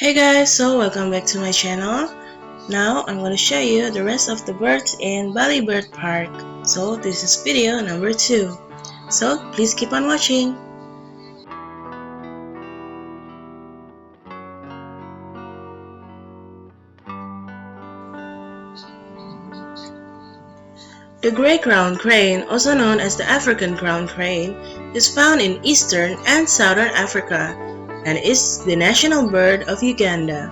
Hey guys, so welcome back to my channel. Now I'm going to show you the rest of the birds in Bali Bird Park. So this is video number 2. So please keep on watching. The gray crowned crane, also known as the African crowned crane, is found in eastern and southern Africa and is the national bird of Uganda.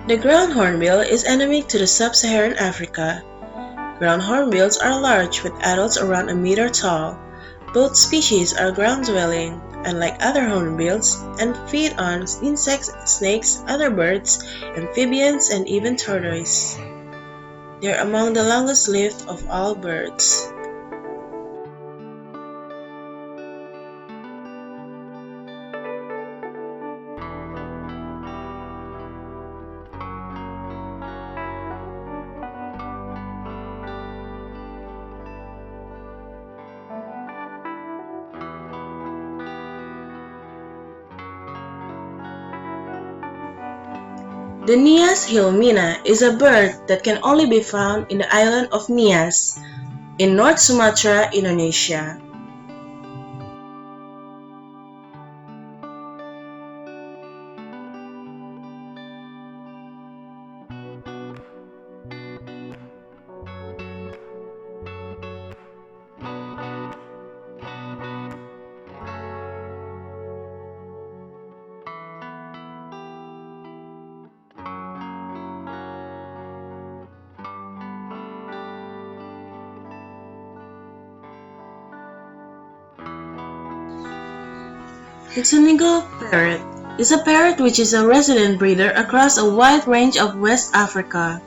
The ground hornbill is endemic to the sub-Saharan Africa. Ground hornbills are large with adults around a meter tall. Both species are ground-dwelling, unlike other hornbills, and feed on insects, snakes, other birds, amphibians, and even tortoise. They are among the longest-lived of all birds. The Nias hilmina is a bird that can only be found in the island of Nias in North Sumatra, Indonesia. The Senegal parrot is a parrot which is a resident breeder across a wide range of West Africa.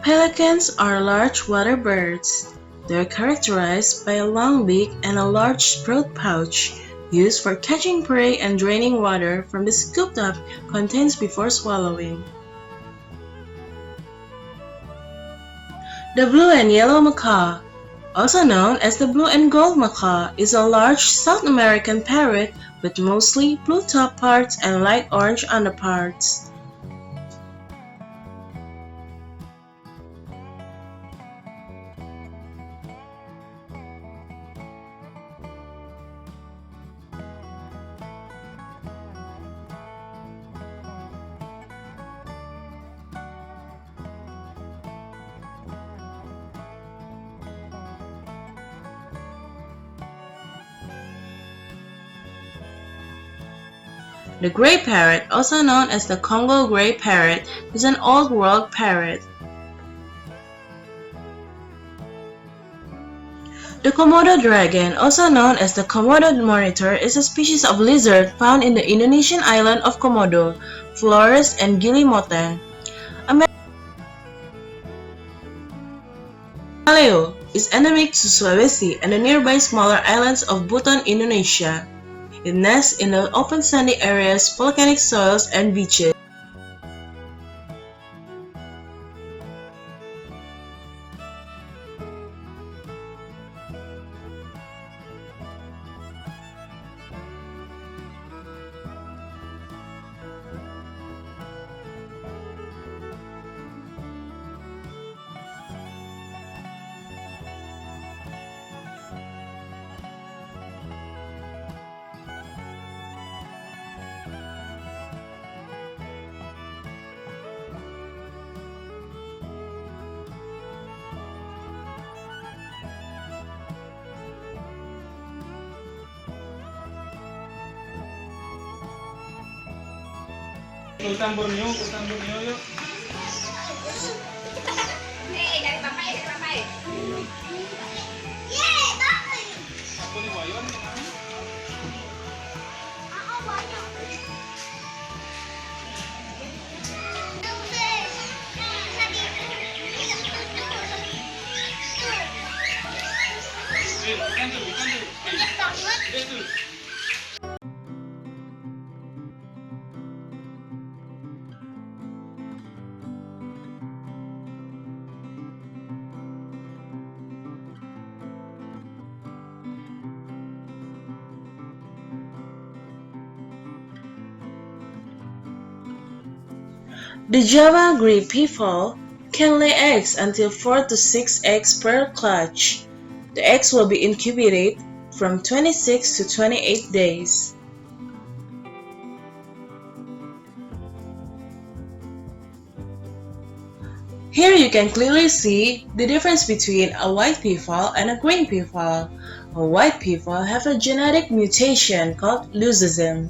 Pelicans are large water birds. They are characterized by a long beak and a large throat pouch, used for catching prey and draining water from the scooped-up contents before swallowing. The blue and yellow macaw, also known as the blue and gold macaw, is a large South American parrot with mostly blue top parts and light orange underparts. The gray parrot, also known as the Congo gray parrot, is an Old World parrot. The Komodo dragon, also known as the Komodo monitor, is a species of lizard found in the Indonesian island of Komodo, Flores, and Gili Moteng. Maleo is endemic to Sulawesi and the nearby smaller islands of Buton, Indonesia. It nests in the open sandy areas, volcanic soils, and beaches. Utang Borneo yuk. Dari papai. Aku nih Wayon. Ikan tuh. Itu. The Java grey peafowl can lay eggs until 4 to 6 eggs per clutch. The eggs will be incubated from 26 to 28 days. Here you can clearly see the difference between a white peafowl and a green peafowl. A white peafowl have a genetic mutation called leucism.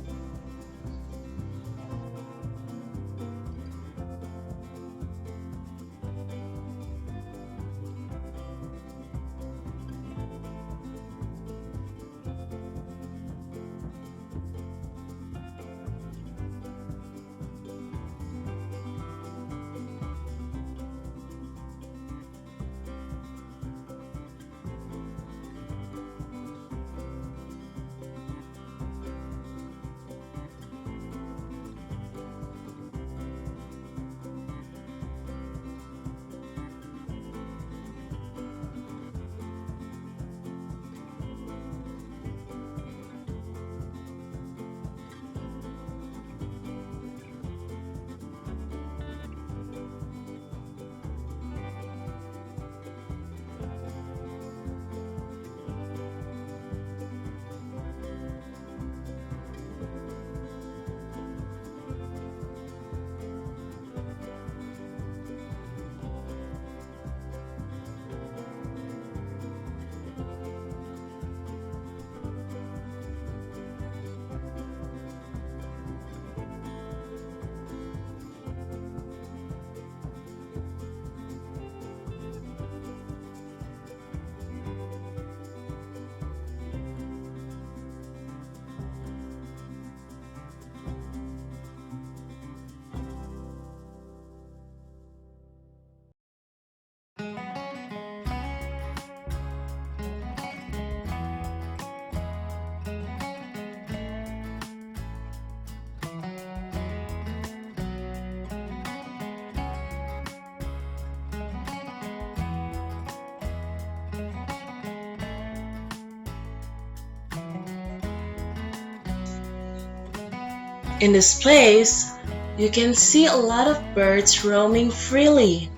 In this place, you can see a lot of birds roaming freely.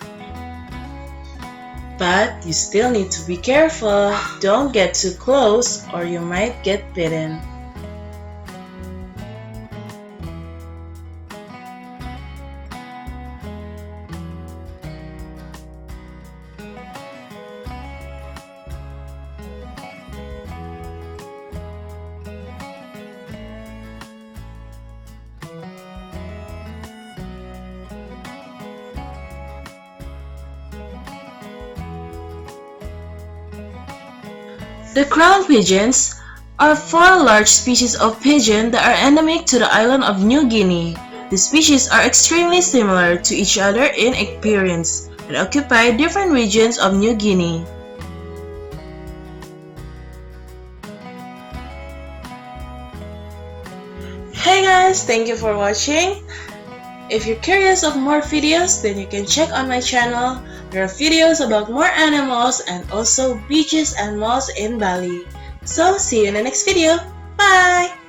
But you still need to be careful. Don't get too close or you might get bitten. The crown pigeons are four large species of pigeon that are endemic to the island of New Guinea. The species are extremely similar to each other in appearance and occupy different regions of New Guinea. Hey guys, thank you for watching. If you're curious of more videos, then you can check on my channel. There are videos about more animals and also beaches and malls in Bali. So see you in the next video. Bye!